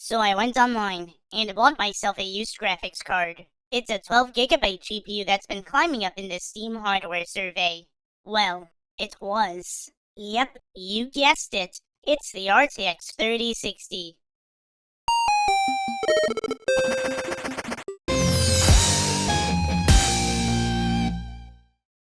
So I went online and bought myself a used graphics card. It's a 12GB GPU that's been climbing up in the Steam hardware survey. Well, it was. Yep, you guessed it. It's the RTX 3060.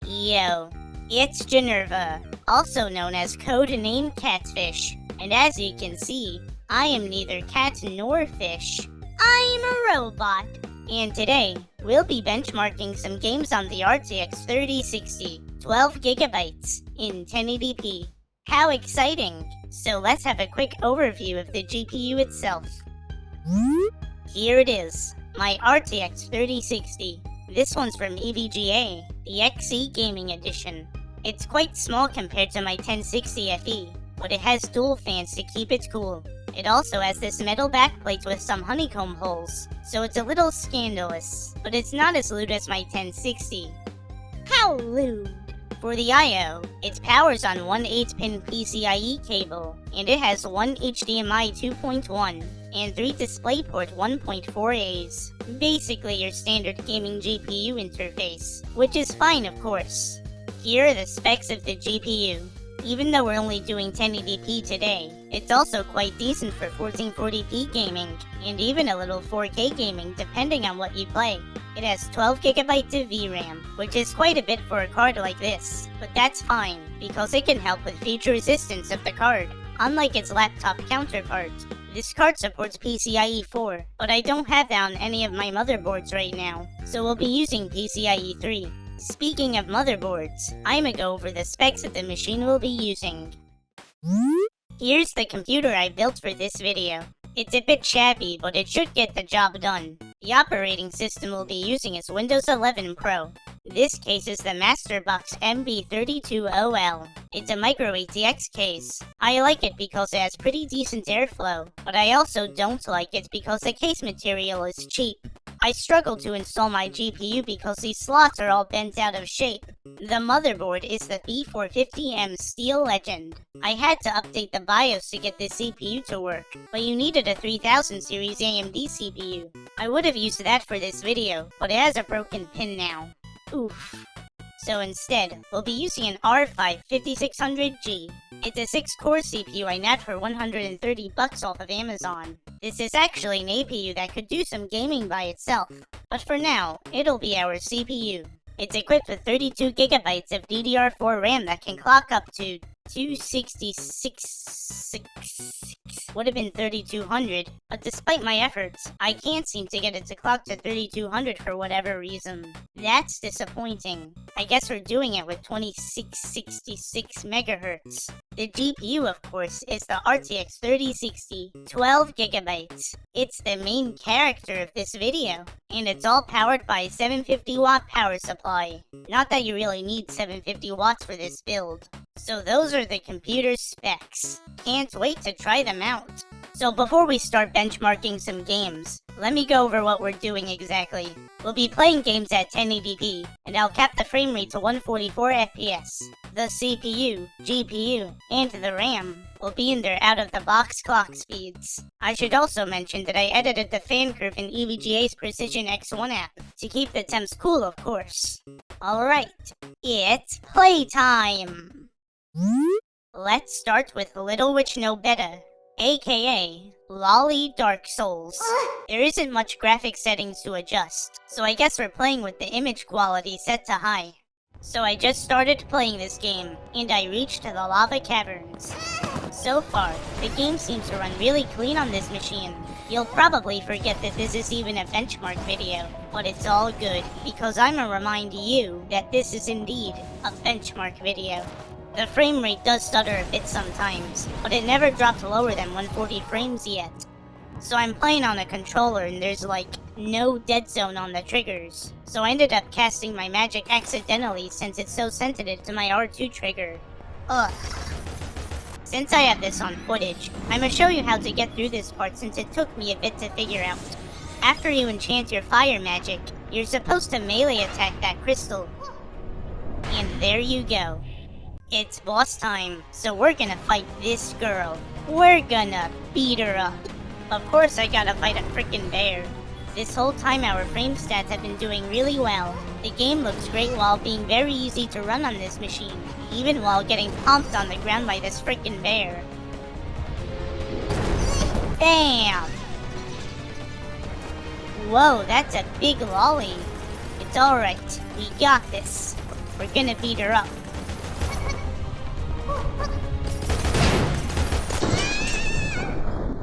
Yo, it's Generva, also known as codename Catfish, and as you can see, I am neither cat nor fish. I'm a robot, and today we'll be benchmarking some games on the RTX 3060, 12GB in 1080p. How exciting! So let's have a quick overview of the GPU itself. Here it is, my RTX 3060. This one's from EVGA, the XE Gaming Edition. It's quite small compared to my 1060 FE, but it has dual fans to keep it cool. It also has this metal backplate with some honeycomb holes, so it's a little scandalous, but it's not as lewd as my 1060. How lewd! For the I/O, it powers on one 8-pin PCIe cable, and it has one HDMI 2.1 and 3 DisplayPort 1.4As. Basically your standard gaming GPU interface, which is fine of course. Here are the specs of the GPU. Even though we're only doing 1080p today, it's also quite decent for 1440p gaming, and even a little 4K gaming depending on what you play. It has 12GB of VRAM, which is quite a bit for a card like this, but that's fine, because it can help with future resistance of the card. Unlike its laptop counterpart, this card supports PCIe 4, but I don't have that on any of my motherboards right now, so we'll be using PCIe 3. Speaking of motherboards, I'ma go over the specs of the machine we'll be using. Here's the computer I built for this video. It's a bit shabby, but it should get the job done. The operating system we'll be using is Windows 11 Pro. This case is the Masterbox MB32OL. It's a micro ATX case. I like it because it has pretty decent airflow, but I also don't like it because the case material is cheap. I struggle to install my GPU because these slots are all bent out of shape. The motherboard is the B450M Steel Legend. I had to update the BIOS to get the CPU to work, but you needed a 3000 series AMD CPU. I would have used that for this video, but it has a broken pin now. Oof. So instead, we'll be using an R5 5600G. It's a 6-core CPU I nabbed for $130 off of Amazon. This is actually an APU that could do some gaming by itself, but for now, it'll be our CPU. It's equipped with 32GB of DDR4 RAM that can clock up to 266. Would have been 3200, but despite my efforts, I can't seem to get it to clock to 3200 for whatever reason. That's disappointing. I guess we're doing it with 2666 MHz. The GPU, of course, is the RTX 3060, 12GB. It's the main character of this video, and it's all powered by a 750-watt power supply. Not that you really need 750 watts for this build. So those are the computer specs. Can't wait to try them out. So before we start benchmarking some games, let me go over what we're doing exactly. We'll be playing games at 1080p, and I'll cap the frame rate to 144 FPS. The CPU, GPU, and the RAM will be in their out-of-the-box clock speeds. I should also mention that I edited the fan curve in EVGA's Precision X1 app, to keep the temps cool of course. Alright, it's playtime! Let's start with Little Witch Nobeta, aka Lolly Dark Souls. There isn't much graphic settings to adjust, so I guess we're playing with the image quality set to high. So I just started playing this game, and I reached the lava caverns. So far, the game seems to run really clean on this machine. You'll probably forget that this is even a benchmark video, but it's all good, because I'ma remind you that this is indeed a benchmark video. The frame rate does stutter a bit sometimes, but it never dropped lower than 140 frames yet. So I'm playing on a controller and there's like no dead zone on the triggers, so I ended up casting my magic accidentally since it's so sensitive to my R2 trigger. Ugh. Since I have this on footage, I'ma show you how to get through this part since it took me a bit to figure out. After you enchant your fire magic, you're supposed to melee attack that crystal. And there you go. It's boss time, so we're gonna fight this girl. We're gonna beat her up. Of course I gotta fight a frickin' bear. This whole time our frame stats have been doing really well. The game looks great while being very easy to run on this machine, even while getting pumped on the ground by this frickin' bear. Bam! Whoa, that's a big lolly. It's alright, we got this. We're gonna beat her up.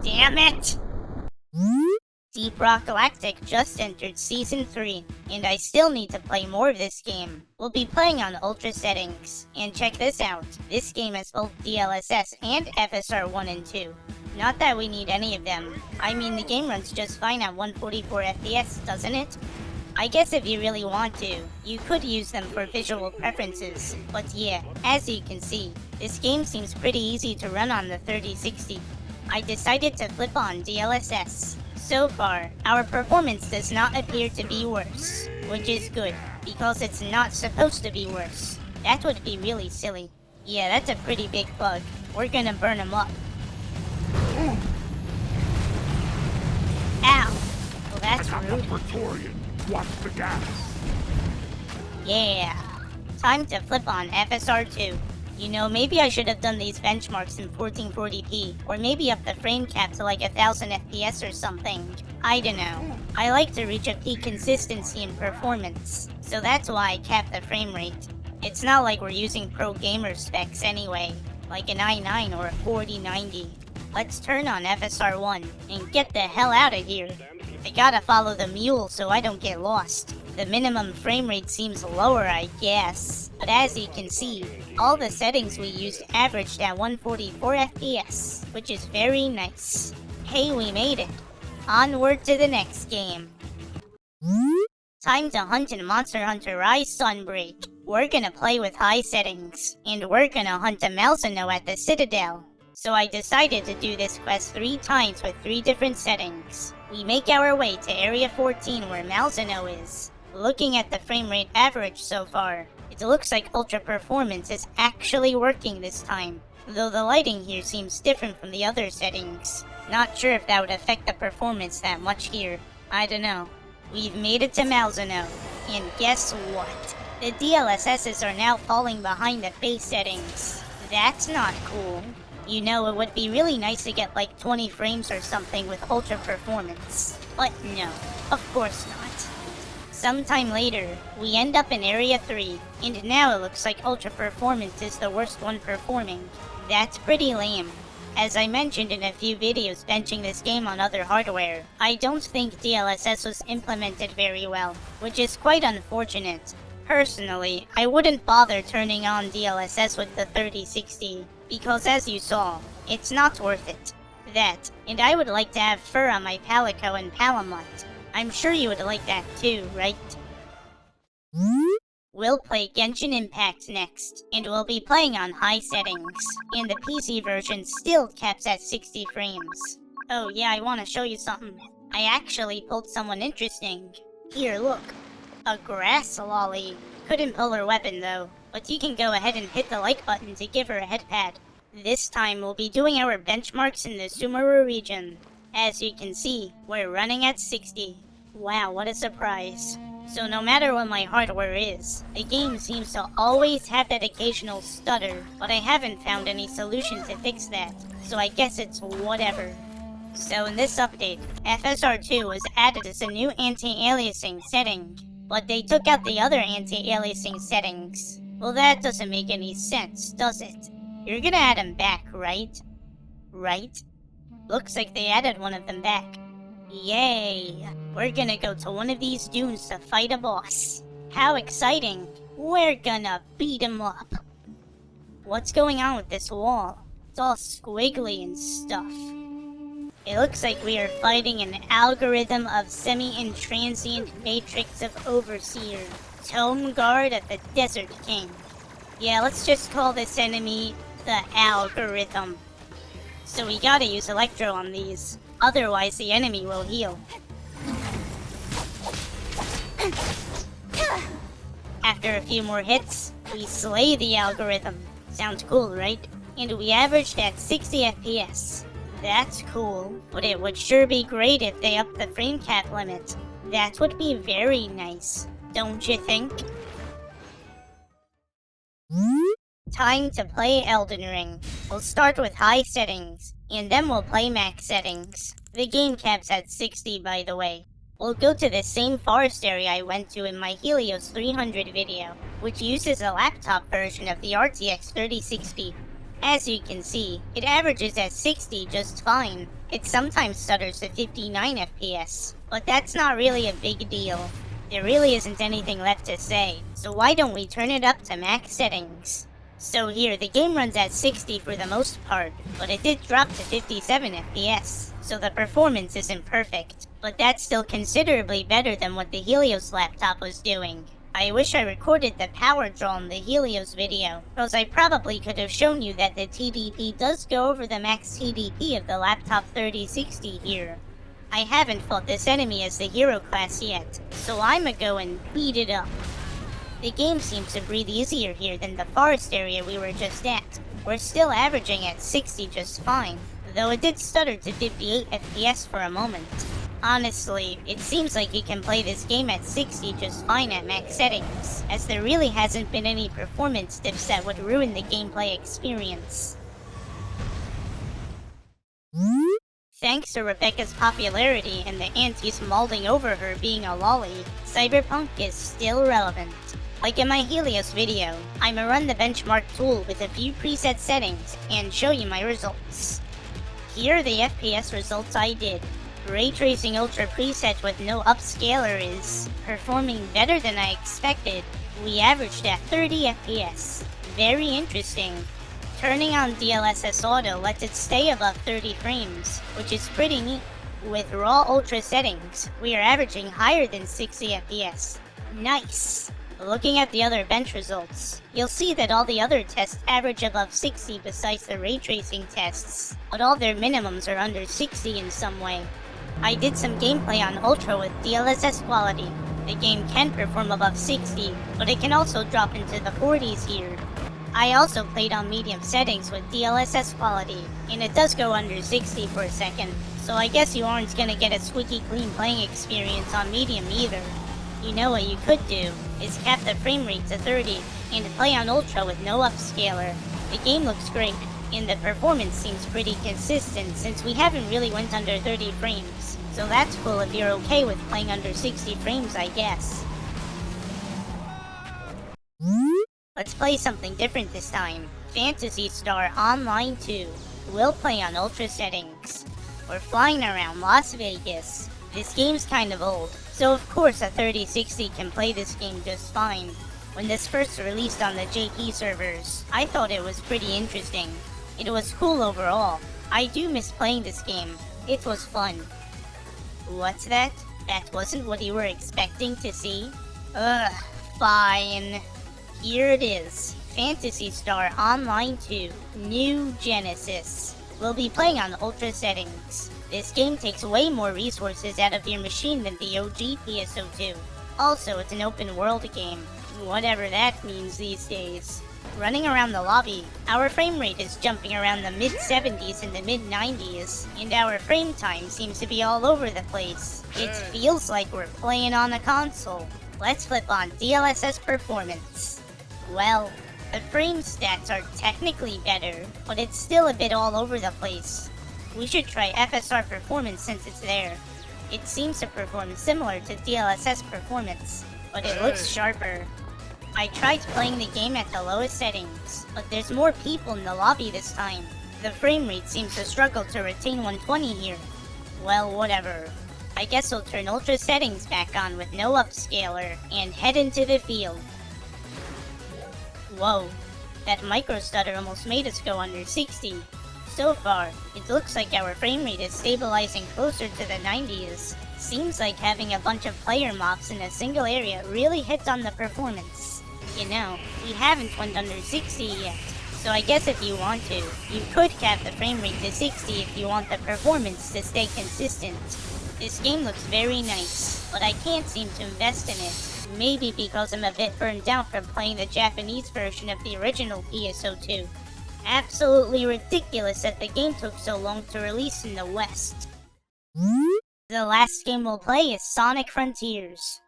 Damn it! Deep Rock Galactic just entered Season 3, and I still need to play more of this game. We'll be playing on Ultra settings. And check this out, this game has both DLSS and FSR 1 and 2. Not that we need any of them. I mean, the game runs just fine at 144 FPS, doesn't it? I guess if you really want to, you could use them for visual preferences. But yeah, as you can see, this game seems pretty easy to run on the 3060. I decided to flip on DLSS. So far, our performance does not appear to be worse, which is good, because it's not supposed to be worse. That would be really silly. Yeah, that's a pretty big bug. We're gonna burn him up. Ow! Well, that's rude. Watch the gas. Yeah. Time to flip on FSR 2. You know, maybe I should have done these benchmarks in 1440p, or maybe up the frame cap to like 1000 FPS or something. I don't know. I like to reach a peak consistency in performance, so that's why I cap the frame rate. It's not like we're using pro gamer specs anyway, like an i9 or a 4090. Let's turn on FSR 1 and get the hell out of here. I gotta follow the mule so I don't get lost. The minimum frame rate seems lower, I guess. But as you can see, all the settings we used averaged at 144 FPS, which is very nice. Hey, we made it. Onward to the next game. Time to hunt in Monster Hunter Rise Sunbreak. We're gonna play with high settings, and we're gonna hunt a Malzeno at the Citadel. So I decided to do this quest 3 times with 3 different settings. We make our way to Area 14 where Malzeno is. Looking at the frame rate average so far, it looks like Ultra Performance is actually working this time, though the lighting here seems different from the other settings. Not sure if that would affect the performance that much here. I don't know. We've made it to Malzeno, and guess what? The DLSSs are now falling behind the base settings. That's not cool. You know, it would be really nice to get like 20 frames or something with Ultra Performance. But no, of course not. Sometime later, we end up in Area 3, and now it looks like Ultra Performance is the worst one performing. That's pretty lame. As I mentioned in a few videos benching this game on other hardware, I don't think DLSS was implemented very well, which is quite unfortunate. Personally, I wouldn't bother turning on DLSS with the 3060, because as you saw, it's not worth it. That, and I would like to have fur on my Palico and Palamut. I'm sure you would like that too, right? We'll play Genshin Impact next, and we'll be playing on high settings, and the PC version still caps at 60 frames. Oh yeah, I want to show you something. I actually pulled someone interesting. Here, look. A grass lolly. Couldn't pull her weapon though, but you can go ahead and hit the like button to give her a head pad. This time we'll be doing our benchmarks in the Sumeru region. As you can see, we're running at 60. Wow, what a surprise. So no matter what my hardware is, the game seems to always have that occasional stutter, but I haven't found any solution to fix that, so I guess it's whatever. So in this update, FSR2 was added as a new anti-aliasing setting, but they took out the other anti-aliasing settings. Well, that doesn't make any sense, does it? You're gonna add them back, right? Right? Looks like they added one of them back. Yay! We're gonna go to one of these dunes to fight a boss. How exciting! We're gonna beat him up. What's going on with this wall? It's all squiggly and stuff. It looks like we are fighting an algorithm of semi-intransient matrix of Overseer, Tome Guard of the Desert King. Yeah, let's just call this enemy the algorithm. So we gotta use Electro on these, otherwise the enemy will heal. After a few more hits, we slay the algorithm. Sounds cool, right? And we averaged at 60 FPS. That's cool, but it would sure be great if they upped the frame cap limit. That would be very nice, don't you think? Time to play Elden Ring. We'll start with high settings, and then we'll play max settings. The game cap's at 60, by the way. We'll go to the same forest area I went to in my Helios 300 video, which uses a laptop version of the RTX 3060. As you can see, it averages at 60 just fine. It sometimes stutters to 59 FPS, but that's not really a big deal. There really isn't anything left to say, so why don't we turn it up to max settings? So here, the game runs at 60 for the most part, but it did drop to 57 FPS, so the performance isn't perfect. But that's still considerably better than what the Helios laptop was doing. I wish I recorded the power draw in the Helios video, because I probably could have shown you that the TDP does go over the max TDP of the laptop 3060 here. I haven't fought this enemy as the hero class yet, so I'ma go and beat it up. The game seems to breathe easier here than the forest area we were just at. We're still averaging at 60 just fine, though it did stutter to 58 FPS for a moment. Honestly, it seems like you can play this game at 60 just fine at max settings, as there really hasn't been any performance dips that would ruin the gameplay experience. Thanks to Rebecca's popularity and the antis molding over her being a lolly, Cyberpunk is still relevant. Like in my Helios video, I'ma run the benchmark tool with a few preset settings and show you my results. Here are the FPS results I did. Ray Tracing Ultra preset with no upscaler is performing better than I expected. We averaged at 30 FPS. Very interesting. Turning on DLSS Auto lets it stay above 30 frames, which is pretty neat. With raw ultra settings, we are averaging higher than 60 FPS. Nice! Looking at the other bench results, you'll see that all the other tests average above 60 besides the ray tracing tests, but all their minimums are under 60 in some way. I did some gameplay on Ultra with DLSS quality. The game can perform above 60, but it can also drop into the 40s here. I also played on medium settings with DLSS quality, and it does go under 60 for a second, so I guess you aren't gonna get a squeaky clean playing experience on medium either. You know what you could do, is cap the frame rate to 30, and play on Ultra with no upscaler. The game looks great, and the performance seems pretty consistent since we haven't really went under 30 frames, so that's cool if you're okay with playing under 60 frames, I guess. Let's play something different this time. Phantasy Star Online 2. We'll play on Ultra settings. We're flying around Las Vegas. This game's kind of old, so of course a 3060 can play this game just fine. When this first released on the JP servers, I thought it was pretty interesting. It was cool overall. I do miss playing this game. It was fun. What's that? That wasn't what you were expecting to see? Ugh, fine. Here it is. Phantasy Star Online 2, New Genesis. We'll be playing on Ultra settings. This game takes way more resources out of your machine than the OG PSO2. Also, it's an open world game. Whatever that means these days. Running around the lobby, our frame rate is jumping around the mid-70s and the mid-90s, and our frame time seems to be all over the place. It feels like we're playing on a console. Let's flip on DLSS performance. Well, the frame stats are technically better, but it's still a bit all over the place. We should try FSR performance since it's there. It seems to perform similar to DLSS performance, but it looks sharper. I tried playing the game at the lowest settings, but there's more people in the lobby this time. The frame rate seems to struggle to retain 120 here. Well, whatever. I guess I'll turn Ultra settings back on with no upscaler and head into the field. Whoa, that micro stutter almost made us go under 60. So far, it looks like our frame rate is stabilizing closer to the 90s. Seems like having a bunch of player mobs in a single area really hits on the performance. You know, we haven't went under 60 yet, so I guess if you want to, you could cap the frame rate to 60 if you want the performance to stay consistent. This game looks very nice, but I can't seem to invest in it. Maybe because I'm a bit burned out from playing the Japanese version of the original PSO2. Absolutely ridiculous that the game took so long to release in the West. The last game we'll play is Sonic Frontiers.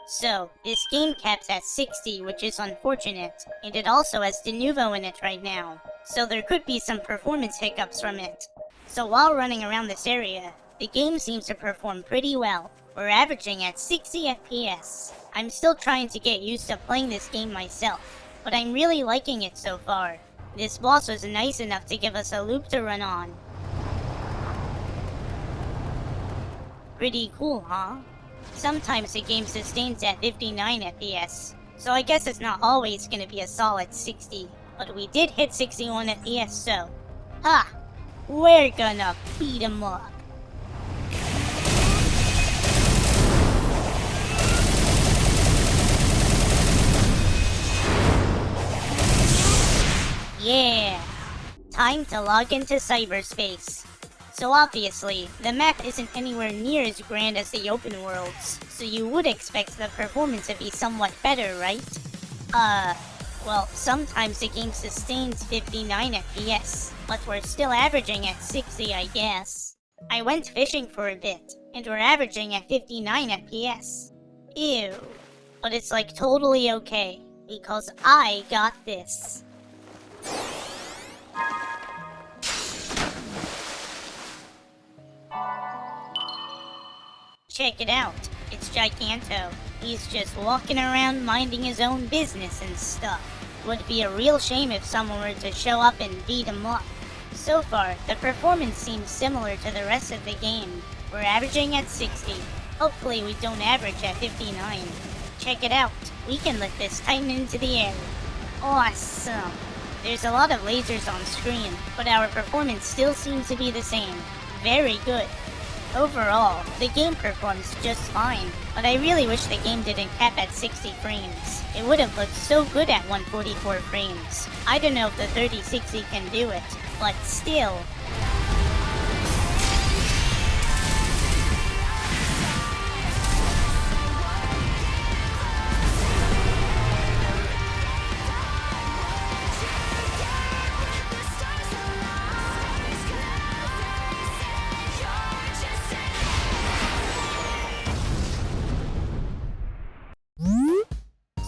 So, this game caps at 60, which is unfortunate, and it also has de novo in it right now, so there could be some performance hiccups from it. So while running around this area, the game seems to perform pretty well. We're averaging at 60 FPS. I'm still trying to get used to playing this game myself, but I'm really liking it so far. This boss was nice enough to give us a loop to run on. Pretty cool, huh? Sometimes the game sustains at 59 FPS, so I guess it's not always gonna be a solid 60, but we did hit 61 FPS, so... Ha! We're gonna beat 'em up. Yeah! Time to log into cyberspace. So obviously, the map isn't anywhere near as grand as the open worlds, so you would expect the performance to be somewhat better, right? Well, sometimes the game sustains 59 FPS, but we're still averaging at 60, I guess. I went fishing for a bit, and we're averaging at 59 FPS. Ew. But it's like totally okay, because I got this. Check it out, it's Giganto. He's just walking around minding his own business and stuff. Would be a real shame if someone were to show up and beat him up. So far, the performance seems similar to the rest of the game. We're averaging at 60. Hopefully we don't average at 59. Check it out, we can lift this Titan into the air. Awesome! There's a lot of lasers on screen, but our performance still seems to be the same. Very good. Overall, the game performs just fine, but I really wish the game didn't cap at 60 frames. It would have looked so good at 144 frames. I don't know if the 3060 can do it, but still.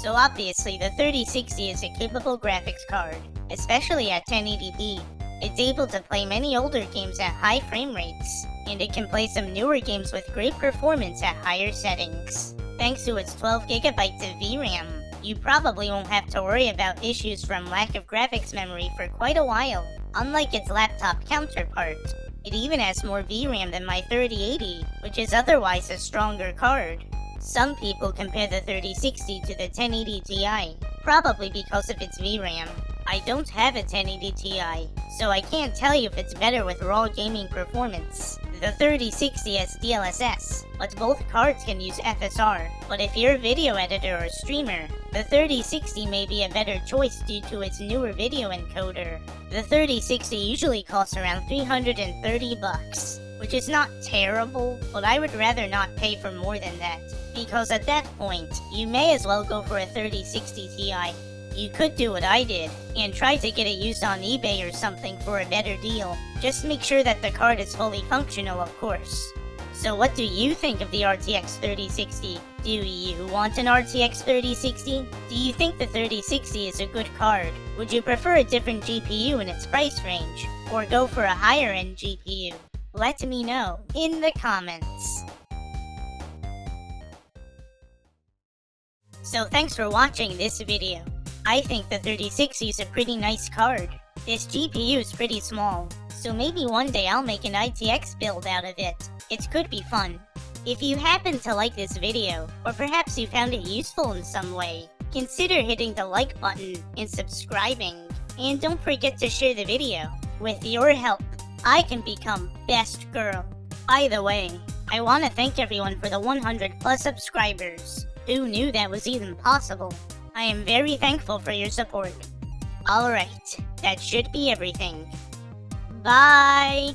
So obviously the 3060 is a capable graphics card, especially at 1080p. It's able to play many older games at high frame rates, and it can play some newer games with great performance at higher settings. Thanks to its 12GB of VRAM, you probably won't have to worry about issues from lack of graphics memory for quite a while. Unlike its laptop counterpart, it even has more VRAM than my 3080, which is otherwise a stronger card. Some people compare the 3060 to the 1080 Ti, probably because of its VRAM. I don't have a 1080 Ti, so I can't tell you if it's better with raw gaming performance. The 3060 has DLSS, but both cards can use FSR. But if you're a video editor or streamer, the 3060 may be a better choice due to its newer video encoder. The 3060 usually costs around $330, which is not terrible, but I would rather not pay for more than that. Because at that point, you may as well go for a 3060 Ti. You could do what I did, and try to get it used on eBay or something for a better deal. Just make sure that the card is fully functional, of course. So what do you think of the RTX 3060? Do you want an RTX 3060? Do you think the 3060 is a good card? Would you prefer a different GPU in its price range? Or go for a higher end GPU? Let me know in the comments. So thanks for watching this video. I think the 3060 is a pretty nice card. This GPU is pretty small, so maybe one day I'll make an ITX build out of it. It could be fun. If you happen to like this video, or perhaps you found it useful in some way, consider hitting the like button and subscribing. And don't forget to share the video. With your help, I can become best girl. By the way, I want to thank everyone for the 100+ subscribers. Who knew that was even possible? I am very thankful for your support. Alright, that should be everything. Bye!